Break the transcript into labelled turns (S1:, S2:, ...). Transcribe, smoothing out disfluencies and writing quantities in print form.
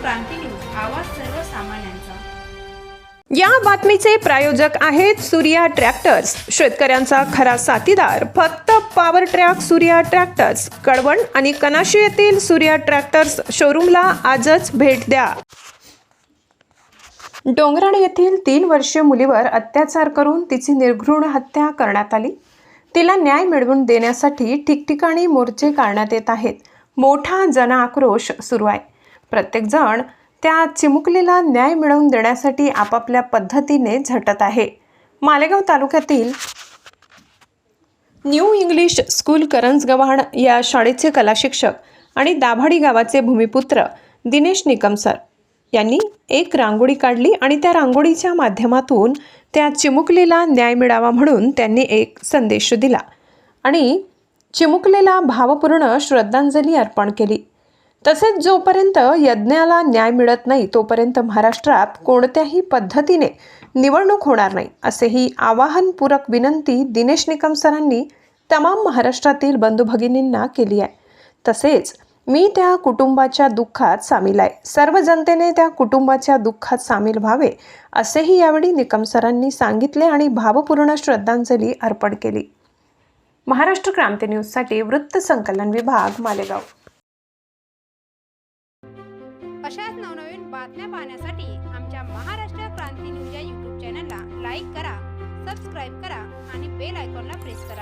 S1: क्रांती news, आवाज सर्वसामान्यांचा।
S2: या बातमीचे प्रायोजक आहेत सूर्या ट्रॅक्टर्स, शेतकऱ्यांचा खरा साथीदार फक्त power track Surya tractors, Kalwan आणि कनाशी येथील सूर्या ट्रॅक्टर्स शोरूमला आजच भेट द्या। डोंगराळ येथील 3 वर्षीय मुलीवर अत्याचार करून तिची निर्घृण हत्या करण्यात आली। तिला न्याय मिळवून देण्यासाठी ठिकठिकाणी मोर्चे काढण्यात येत आहेत। मोठा जनआक्रोश सुरू आहे। प्रत्येक जण त्या चिमुकलीला न्याय मिळवून देण्यासाठी आपापल्या पद्धतीने झटत आहे। मालेगाव तालुक्यातील न्यू इंग्लिश स्कूल करंजगव्हाण या शाळेचे कला शिक्षक आणि दाभाडी गावाचे भूमिपुत्र दिनेश निकम सर यांनी एक रांगोळी काढली आणि त्या रांगोळीच्या माध्यमातून त्या चिमुकलीला न्याय मिळावा म्हणून त्यांनी एक संदेश दिला आणि चिमुकलीला भावपूर्ण श्रद्धांजली अर्पण केली। तसेच जोपर्यंत यज्ञाला न्याय मिळत नाही तोपर्यंत महाराष्ट्रात कोणत्याही पद्धतीने निवडणूक होणार नाही, असेही आवाहनपूरक विनंती दिनेश निकम सरांनी तमाम महाराष्ट्रातील बंधू भगिनींना केली आहे। तसेच मी त्या कुटुंबाच्या दुःखात सामील आहे, सर्व जनतेने त्या कुटुंबाच्या दुःखात सामील व्हावे असेही यावेळी निकम सरांनी सांगितले आणि भावपूर्ण श्रद्धांजली अर्पण केली। महाराष्ट्र क्रांती न्यूजसाठी वृत्त संकलन विभाग, मालेगाव।
S1: अशाच नवनवीन बातम्या पाहण्यासाठी आमच्या महाराष्ट्र क्रांती न्यूज या YouTube चॅनलला लाईक करा, सबस्क्राईब करा आणि बेल आयकॉनला प्रेस करा।